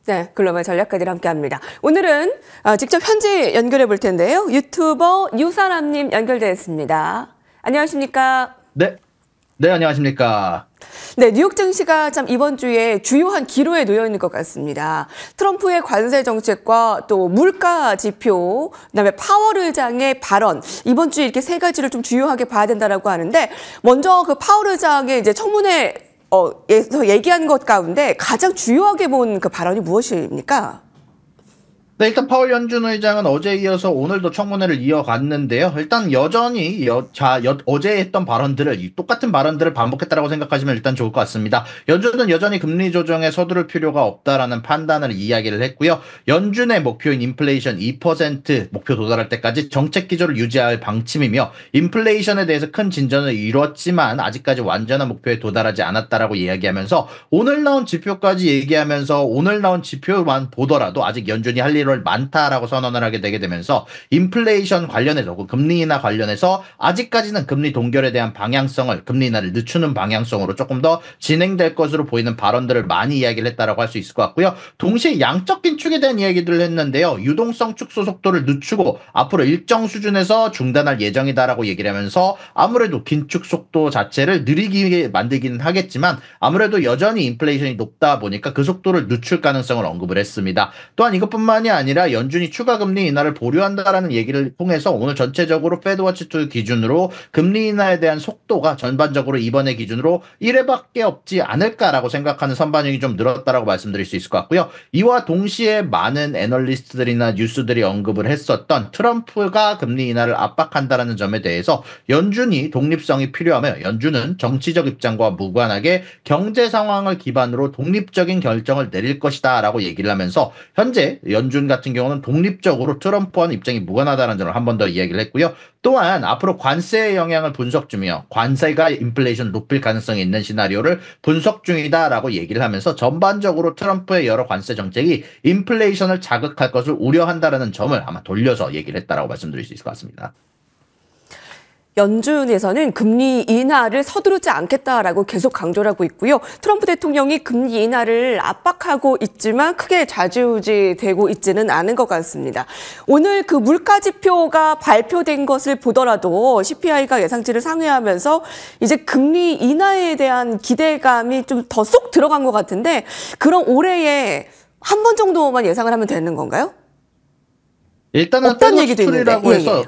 네, 글로벌 전략가들 함께합니다. 오늘은 직접 현지 연결해 볼 텐데요. 유튜버 유사람님 연결되어 있습니다. 안녕하십니까? 네, 네, 안녕하십니까? 네, 뉴욕 증시가 참 이번 주에 주요한 기로에 놓여 있는 것 같습니다. 트럼프의 관세 정책과 또 물가 지표, 그다음에 파월 의장의 발언, 이번 주에 이렇게 세 가지를 좀 주요하게 봐야 된다라고 하는데, 먼저 그 파월 의장의 이제 청문회 에서 얘기한 것 가운데 가장 주요하게 본 그 발언이 무엇입니까? 네, 일단 파월 연준 의장은 어제 이어서 오늘도 청문회를 이어갔는데요. 일단 여전히 어제 했던 발언들을, 똑같은 발언들을 반복했다라고 생각하시면 일단 좋을 것 같습니다. 연준은 여전히 금리 조정에 서두를 필요가 없다라는 판단을 이야기를 했고요. 연준의 목표인 인플레이션 2% 목표 도달할 때까지 정책 기조를 유지할 방침이며, 인플레이션에 대해서 큰 진전을 이뤘지만 아직까지 완전한 목표에 도달하지 않았다라고 이야기하면서, 오늘 나온 지표까지 얘기하면서 오늘 나온 지표만 보더라도 아직 연준이 할 일 많다라고 선언을 하게 되게 되면서, 인플레이션 관련해서, 금리 인하 관련해서 아직까지는 금리 동결에 대한 방향성을, 금리 인하를 늦추는 방향성으로 조금 더 진행될 것으로 보이는 발언들을 많이 이야기를 했다라고 할 수 있을 것 같고요. 동시에 양적 긴축에 대한 이야기들을 했는데요. 유동성 축소 속도를 늦추고 앞으로 일정 수준에서 중단할 예정이다라고 얘기를 하면서, 아무래도 긴축 속도 자체를 느리게 만들기는 하겠지만 아무래도 여전히 인플레이션이 높다 보니까 그 속도를 늦출 가능성을 언급을 했습니다. 또한 이것뿐만이 아니라 연준이 추가 금리 인하를 보류한다라는 얘기를 통해서 오늘 전체적으로 페드워치2 기준으로 금리 인하에 대한 속도가 전반적으로 이번에 기준으로 1회밖에 없지 않을까라고 생각하는 선반영이 좀 늘었다라고 말씀드릴 수 있을 것 같고요. 이와 동시에 많은 애널리스트들이나 뉴스들이 언급을 했었던 트럼프가 금리 인하를 압박한다라는 점에 대해서 연준이 독립성이 필요하며, 연준은 정치적 입장과 무관하게 경제 상황을 기반으로 독립적인 결정을 내릴 것이다 라고 얘기를 하면서, 현재 연준 같은 경우는 독립적으로 트럼프와는 입장이 무관하다는 점을 한 번 더 이야기를 했고요. 또한 앞으로 관세의 영향을 분석 중이며, 관세가 인플레이션 높일 가능성이 있는 시나리오를 분석 중이다라고 얘기를 하면서, 전반적으로 트럼프의 여러 관세 정책이 인플레이션을 자극할 것을 우려한다라는 점을 아마 돌려서 얘기를 했다라고 말씀드릴 수 있을 것 같습니다. 연준에서는 금리 인하를 서두르지 않겠다라고 계속 강조를 하고 있고요. 트럼프 대통령이 금리 인하를 압박하고 있지만 크게 좌지우지되고 있지는 않은 것 같습니다. 오늘 그 물가 지표가 발표된 것을 보더라도 CPI가 예상치를 상회하면서 이제 금리 인하에 대한 기대감이 좀 더 쏙 들어간 것 같은데, 그럼 올해에 한 번 정도만 예상을 하면 되는 건가요? 일단은 없다는 얘기도 있는데. 해서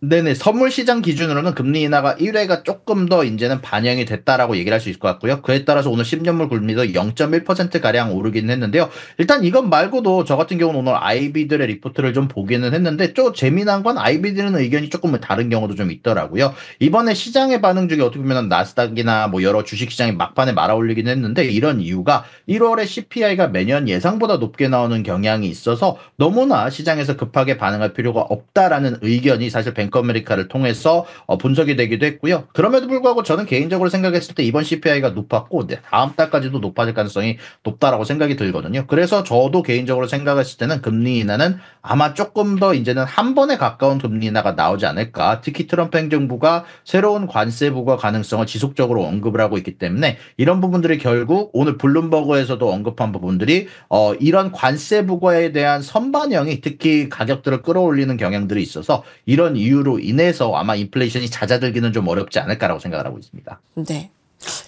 네네, 선물 시장 기준으로는 금리 인하가 1회가 조금 더 이제는 반영이 됐다라고 얘기를 할 수 있을 것 같고요. 그에 따라서 오늘 10년물 금리도 0.1%가량 오르긴 했는데요. 일단 이것 말고도 저 같은 경우는 오늘 IB들의 리포트를 좀 보기는 했는데, 좀 재미난 건 IB들은 의견이 조금 다른 경우도 좀 있더라고요. 이번에 시장의 반응 중에 어떻게 보면 나스닥이나 뭐 여러 주식시장이 막판에 말아올리긴 했는데, 이런 이유가 1월에 CPI가 매년 예상보다 높게 나오는 경향이 있어서 너무나 시장에서 급하게 반응할 필요가 없다라는 의견이 사실 뱅크 아메리카를 통해서 분석이 되기도 했고요. 그럼에도 불구하고 저는 개인적으로 생각했을 때 이번 CPI가 높았고, 다음 달까지도 높아질 가능성이 높다라고 생각이 들거든요. 그래서 저도 개인적으로 생각했을 때는 금리 인하는 아마 조금 더 이제는 한 번에 가까운 금리 인하가 나오지 않을까. 특히 트럼프 행정부가 새로운 관세 부과 가능성을 지속적으로 언급을 하고 있기 때문에, 이런 부분들이 결국 오늘 블룸버그에서도 언급한 부분들이 이런 관세 부과에 대한 선반영이 특히 가격들을 끌어올리는 경향들이 있어서, 이런 이유로 인해서 아마 인플레이션이 잦아들기는 좀 어렵지 않을까라고 생각을 하고 있습니다. 네.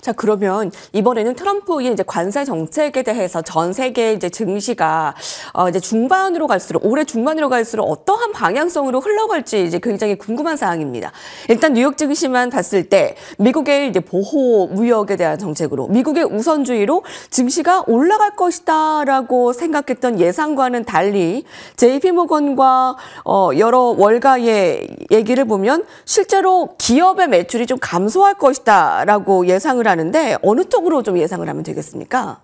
자, 그러면 이번에는 트럼프의 이제 관세 정책에 대해서 전 세계 이제 증시가 이제 중반으로 갈수록, 올해 중반으로 갈수록 어떠한 방향성으로 흘러갈지 이제 굉장히 궁금한 사항입니다. 일단 뉴욕 증시만 봤을 때 미국의 이제 보호 무역에 대한 정책으로, 미국의 우선주의로 증시가 올라갈 것이다라고 생각했던 예상과는 달리, JP모건과 여러 월가의 얘기를 보면 실제로 기업의 매출이 좀 감소할 것이다라고 예상을 하는데, 어느 쪽으로 좀 예상을 하면 되겠습니까?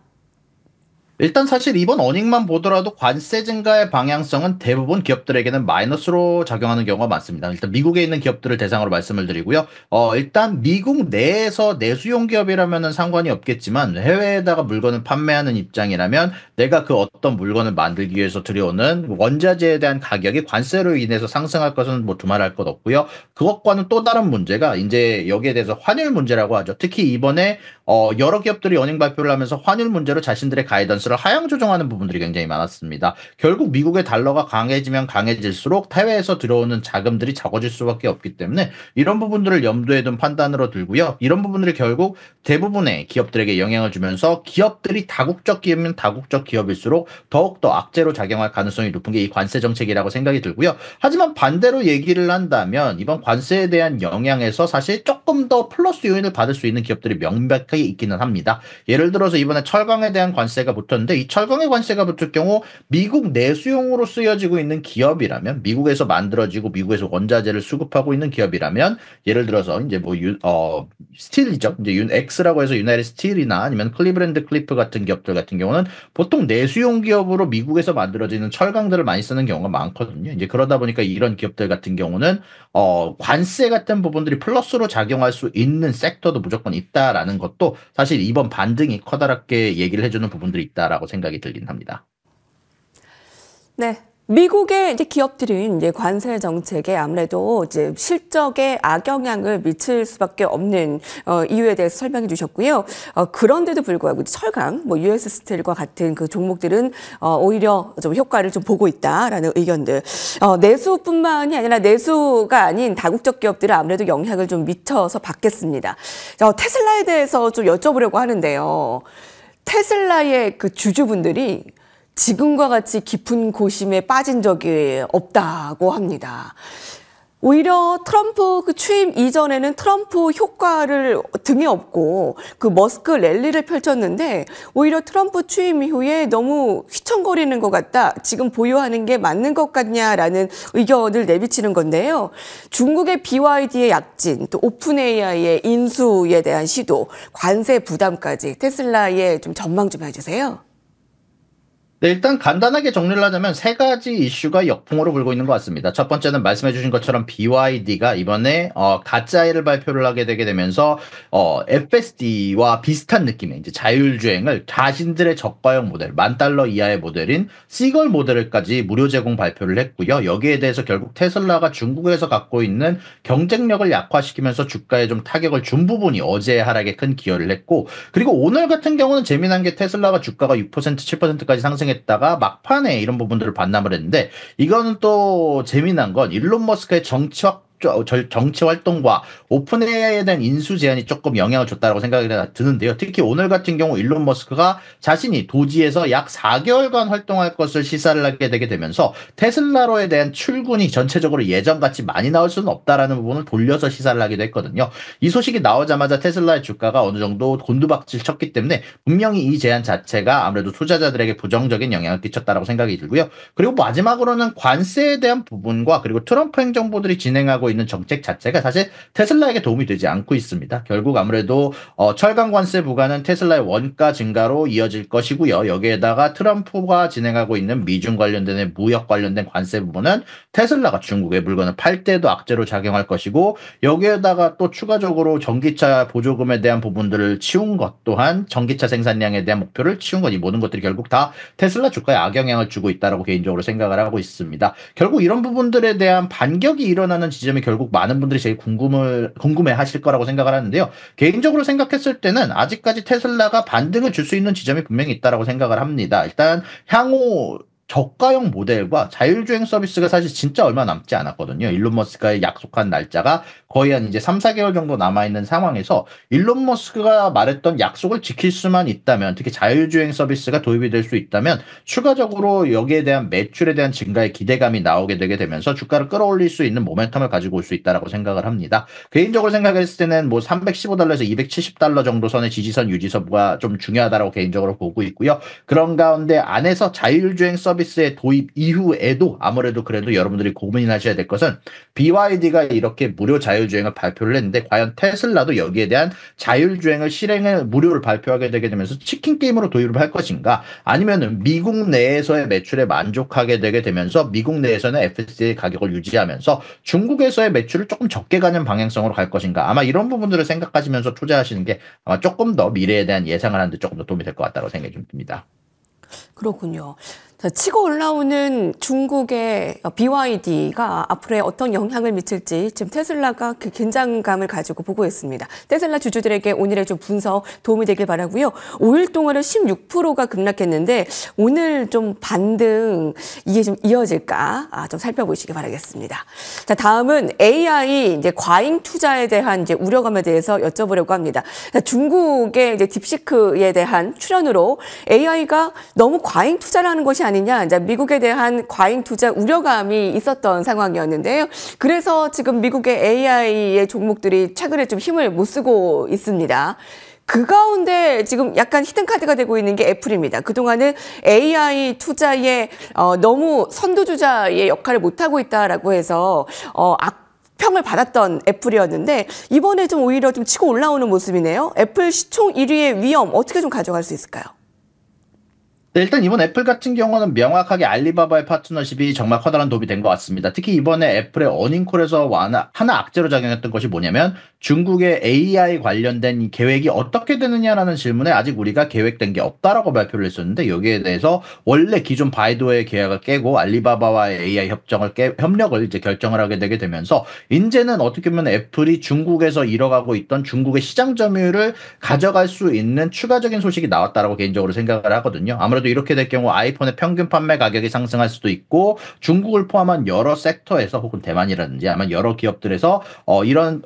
일단 사실 이번 어닝만 보더라도 관세 증가의 방향성은 대부분 기업들에게는 마이너스로 작용하는 경우가 많습니다. 일단 미국에 있는 기업들을 대상으로 말씀을 드리고요. 일단 미국 내에서 내수용 기업이라면은 상관이 없겠지만, 해외에다가 물건을 판매하는 입장이라면 내가 그 어떤 물건을 만들기 위해서 들여오는 원자재에 대한 가격이 관세로 인해서 상승할 것은 뭐 두말할 것 없고요. 그것과는 또 다른 문제가 이제 여기에 대해서 환율 문제라고 하죠. 특히 이번에 여러 기업들이 어닝 발표를 하면서 환율 문제로 자신들의 가이던스 밸런스를 하향 조정하는 부분들이 굉장히 많았습니다. 결국 미국의 달러가 강해지면 강해질수록 해외에서 들어오는 자금들이 적어질 수밖에 없기 때문에 이런 부분들을 염두에 둔 판단으로 들고요. 이런 부분들이 결국 대부분의 기업들에게 영향을 주면서 기업들이 다국적 기업이면 다국적 기업일수록 더욱더 악재로 작용할 가능성이 높은 게 이 관세 정책이라고 생각이 들고요. 하지만 반대로 얘기를 한다면 이번 관세에 대한 영향에서 사실 조금 더 플러스 요인을 받을 수 있는 기업들이 명백하게 있기는 합니다. 예를 들어서 이번에 철강에 대한 관세가 붙었는데 이 철강의 관세가 붙을 경우 미국 내수용으로 쓰여지고 있는 기업이라면 미국에서 만들어지고 미국에서 원자재를 수급하고 있는 기업이라면 예를 들어서 이제 스틸이죠. 이제 X라고 해서 유나이티드 스틸이나 아니면 클리브랜드 클리프 같은 기업들 같은 경우는 보통 내수용 기업으로 미국에서 만들어지는 철강들을 많이 쓰는 경우가 많거든요. 이제 그러다 보니까 이런 기업들 같은 경우는 관세 같은 부분들이 플러스로 작용할 수 있는 섹터도 무조건 있다라는 것도 사실 이번 반등이 커다랗게 얘기를 해주는 부분들이 있다라고 생각이 들긴 합니다. 네. 미국의 이제 기업들은 이제 관세 정책에 아무래도 이제 실적에 악영향을 미칠 수밖에 없는 이유에 대해서 설명해 주셨고요. 그런데도 불구하고 철강, US 스틸과 같은 그 종목들은 오히려 좀 효과를 좀 보고 있다라는 의견들. 내수뿐만이 아니라 내수가 아닌 다국적 기업들은 아무래도 영향을 좀 미쳐서 받겠습니다. 테슬라에 대해서 좀 여쭤보려고 하는데요. 테슬라의 그 주주분들이 지금과 같이 깊은 고심에 빠진 적이 없다고 합니다. 오히려 트럼프 그 취임 이전에는 트럼프 효과를 등에 업고 그 머스크 랠리를 펼쳤는데 오히려 트럼프 취임 이후에 너무 휘청거리는 것 같다. 지금 보유하는 게 맞는 것 같냐라는 의견을 내비치는 건데요. 중국의 BYD의 약진, 또 오픈 AI의 인수에 대한 시도, 관세 부담까지 테슬라의 좀 전망 좀 해주세요. 네, 일단 간단하게 정리를 하자면 세 가지 이슈가 역풍으로 불고 있는 것 같습니다. 첫 번째는 말씀해 주신 것처럼 BYD가 이번에 가짜를 발표를 하게 되게 되면서 FSD와 비슷한 느낌의 이제 자율주행을 자신들의 저가형 모델, $10,000 이하의 모델인 시걸 모델까지 무료 제공 발표를 했고요. 여기에 대해서 결국 테슬라가 중국에서 갖고 있는 경쟁력을 약화시키면서 주가에 좀 타격을 준 부분이 어제의 하락에 큰 기여를 했고, 그리고 오늘 같은 경우는 재미난 게 테슬라가 주가가 6%, 7%까지 상승했다가 막판에 이런 부분들을 반납을 했는데, 이거는 또 재미난 건 일론 머스크의 정치 활동과 오픈 AI에 대한 인수 제한이 조금 영향을 줬다고 생각이 드는데요. 특히 오늘 같은 경우 일론 머스크가 자신이 도지에서 약 4개월간 활동할 것을 시사를 하게 되게 되면서 테슬라로에 대한 출군이 전체적으로 예전같이 많이 나올 수는 없다라는 부분을 돌려서 시사를 하기도 했거든요. 이 소식이 나오자마자 테슬라의 주가가 어느 정도 곤두박질 쳤기 때문에 분명히 이 제한 자체가 아무래도 투자자들에게 부정적인 영향을 끼쳤다라고 생각이 들고요. 그리고 마지막으로는 관세에 대한 부분과 그리고 트럼프 행정부들이 진행하고 있는 정책 자체가 사실 테슬라에게 도움이 되지 않고 있습니다. 결국 아무래도 철강 관세 부과는 테슬라의 원가 증가로 이어질 것이고요. 여기에다가 트럼프가 진행하고 있는 미중 관련된 무역 관련된 관세 부분은 테슬라가 중국의 물건을 팔 때도 악재로 작용할 것이고, 여기에다가 또 추가적으로 전기차 보조금에 대한 부분들을 치운 것 또한 전기차 생산량에 대한 목표를 치운 것, 이 모든 것들이 결국 다 테슬라 주가에 악영향을 주고 있다고 개인적으로 생각을 하고 있습니다. 결국 이런 부분들에 대한 반격이 일어나는 지점이 결국 많은 분들이 제일 궁금해 하실 거라고 생각을 하는데요. 개인적으로 생각했을 때는 아직까지 테슬라가 반등을 줄 수 있는 지점이 분명히 있다고 생각을 합니다. 일단 향후 저가형 모델과 자율주행 서비스가 사실 진짜 얼마 남지 않았거든요. 일론 머스크가 약속한 날짜가 거의 한 이제 3, 4개월 정도 남아있는 상황에서 일론 머스크가 말했던 약속을 지킬 수만 있다면, 특히 자율주행 서비스가 도입이 될 수 있다면 추가적으로 여기에 대한 매출에 대한 증가의 기대감이 나오게 되게 되면서 주가를 끌어올릴 수 있는 모멘텀을 가지고 올 수 있다고 생각을 합니다. 개인적으로 생각했을 때는 뭐 $315에서 $270 정도 선의 지지선 유지선가 좀 중요하다고 개인적으로 보고 있고요. 그런 가운데 안에서 자율주행 서비스의 도입 이후에도 아무래도 그래도 여러분들이 고민하셔야 될 것은 BYD가 이렇게 무료 자율주행을 발표를 했는데 과연 테슬라도 여기에 대한 자율주행을 실행을 무료를 발표하게 되게 되면서 치킨 게임으로 도입을 할 것인가, 아니면은 미국 내에서의 매출에 만족하게 되게 되면서 미국 내에서는 FSD 가격을 유지하면서 중국에서의 매출을 조금 적게 가는 방향성으로 갈 것인가, 아마 이런 부분들을 생각하시면서 투자하시는 게 아마 조금 더 미래에 대한 예상을 하는 데 조금 더 도움이 될 것 같다고 생각이 좀 듭니다. 그렇군요. 자, 치고 올라오는 중국의 BYD가 앞으로의 어떤 영향을 미칠지 지금 테슬라가 그 긴장감을 가지고 보고 있습니다. 테슬라 주주들에게 오늘의 좀 분석 도움이 되길 바라고요. 5일 동안은 16%가 급락했는데 오늘 좀 반등 이게 좀 이어질까 좀 살펴보시기 바라겠습니다. 자, 다음은 AI 이제 과잉 투자에 대한 이제 우려감에 대해서 여쭤보려고 합니다. 자, 중국의 이제 딥시크에 대한 출현으로 AI가 너무 과잉 투자를 하는 것이 아니냐, 이제 미국에 대한 과잉 투자 우려감이 있었던 상황이었는데요. 그래서 지금 미국의 AI의 종목들이 최근에 좀 힘을 못 쓰고 있습니다. 그 가운데 지금 약간 히든카드가 되고 있는 게 애플입니다. 그동안은 AI 투자에 너무 선두주자의 역할을 못하고 있다라고 해서 악평을 받았던 애플이었는데 이번에 좀 오히려 좀 치고 올라오는 모습이네요. 애플 시총 1위의 위험 어떻게 좀 가져갈 수 있을까요? 네, 일단 이번 애플 같은 경우는 명확하게 알리바바의 파트너십이 정말 커다란 도움이 된 것 같습니다. 특히 이번에 애플의 어닝콜에서 하나 악재로 작용했던 것이 뭐냐면 중국의 AI 관련된 계획이 어떻게 되느냐라는 질문에 아직 우리가 계획된 게 없다라고 발표를 했었는데, 여기에 대해서 원래 기존 바이두의 계약을 깨고 알리바바와의 AI 협력을 이제 결정을 하게 되게 되면서 이제는 어떻게 보면 애플이 중국에서 잃어가고 있던 중국의 시장 점유율을 가져갈 수 있는 추가적인 소식이 나왔다라고 개인적으로 생각을 하거든요. 아무래도 이렇게 될 경우 아이폰의 평균 판매 가격이 상승할 수도 있고 중국을 포함한 여러 섹터에서 혹은 대만이라든지 아마 여러 기업들에서 이런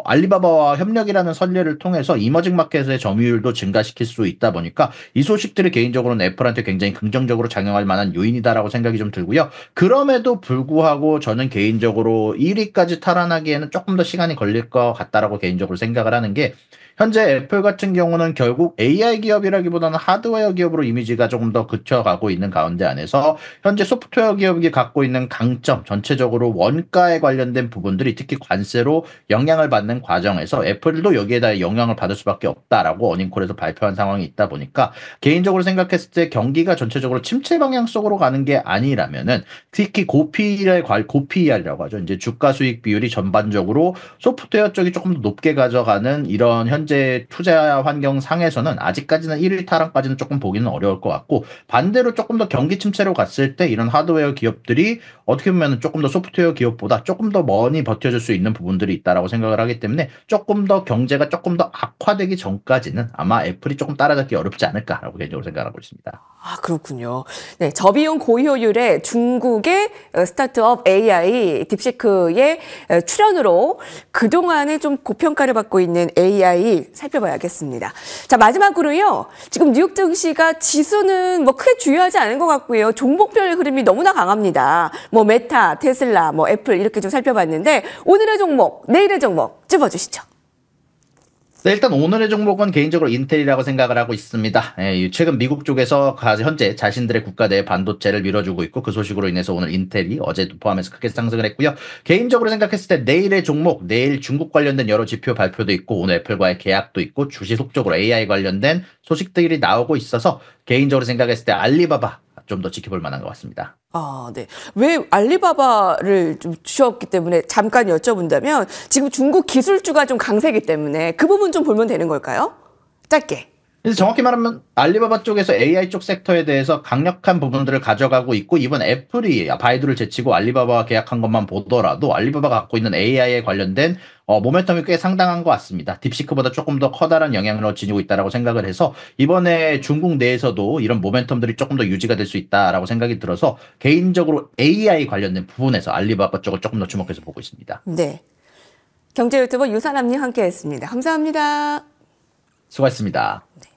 알리바바와 협력이라는 선례를 통해서 이머징 마켓의 점유율도 증가시킬 수 있다 보니까 이 소식들이 개인적으로는 애플한테 굉장히 긍정적으로 작용할 만한 요인이다라고 생각이 좀 들고요. 그럼에도 불구하고 저는 개인적으로 1위까지 탈환하기에는 조금 더 시간이 걸릴 것 같다라고 개인적으로 생각을 하는 게, 현재 애플 같은 경우는 결국 AI 기업이라기보다는 하드웨어 기업으로 이미지가 조금 더 그쳐가고 있는 가운데 안에서 현재 소프트웨어 기업이 갖고 있는 강점, 전체적으로 원가에 관련된 부분들이 특히 관세로 영향을 받는 과정에서 애플도 여기에다 영향을 받을 수밖에 없다라고 어닝콜에서 발표한 상황이 있다 보니까, 개인적으로 생각했을 때 경기가 전체적으로 침체 방향 속으로 가는 게 아니라면은 특히 고PER이라고 하죠. 이제 주가 수익 비율이 전반적으로 소프트웨어 쪽이 조금 더 높게 가져가는 이런 현재 투자 환경 상에서는 아직까지는 1위 탈환까지는 조금 보기는 어려울 것 같고, 반대로 조금 더 경기 침체로 갔을 때 이런 하드웨어 기업들이 어떻게 보면 조금 더 소프트웨어 기업보다 조금 더 많이 버텨줄 수 있는 부분들이 있다라고 생각을 하기 때문에 조금 더 경제가 조금 더 악화되기 전까지는 아마 애플이 조금 따라잡기 어렵지 않을까라고 개인적으로 생각하고 있습니다. 아, 그렇군요. 네, 저비용 고효율의 중국의 스타트업 AI 딥시크의 출현으로 그동안에 좀 고평가를 받고 있는 AI 살펴봐야겠습니다. 자, 마지막으로요. 지금 뉴욕 증시가 지수는 뭐 크게 주요하지 않은 것 같고요. 종목별 흐름이 너무나 강합니다. 뭐 메타, 테슬라, 뭐 애플 이렇게 좀 살펴봤는데 오늘의 종목, 내일의 종목 찝어주시죠. 네, 일단 오늘의 종목은 개인적으로 인텔이라고 생각을 하고 있습니다. 최근 미국 쪽에서 현재 자신들의 국가 내 반도체를 밀어주고 있고, 그 소식으로 인해서 오늘 인텔이 어제도 포함해서 크게 상승을 했고요. 개인적으로 생각했을 때 내일의 종목, 내일 중국 관련된 여러 지표 발표도 있고 오늘 애플과의 계약도 있고 주시속적으로 AI 관련된 소식들이 나오고 있어서 개인적으로 생각했을 때 알리바바 좀 더 지켜볼 만한 것 같습니다. 아, 네. 왜 알리바바를 좀 주셨기 때문에 잠깐 여쭤본다면 지금 중국 기술주가 좀 강세기 때문에 그 부분 좀 보면 되는 걸까요? 짧게. 그래서 정확히 말하면 알리바바 쪽에서 AI 쪽 섹터에 대해서 강력한 부분들을 가져가고 있고, 이번 애플이 바이두를 제치고 알리바바와 계약한 것만 보더라도 알리바바가 갖고 있는 AI에 관련된 모멘텀이 꽤 상당한 것 같습니다. 딥시크보다 조금 더 커다란 영향을 지니고 있다라고 생각을 해서 이번에 중국 내에서도 이런 모멘텀들이 조금 더 유지가 될 수 있다라고 생각이 들어서 개인적으로 AI 관련된 부분에서 알리바바 쪽을 조금 더 주목해서 보고 있습니다. 네. 경제 유튜버 유사남님 함께했습니다. 감사합니다. 수고하셨습니다. 네.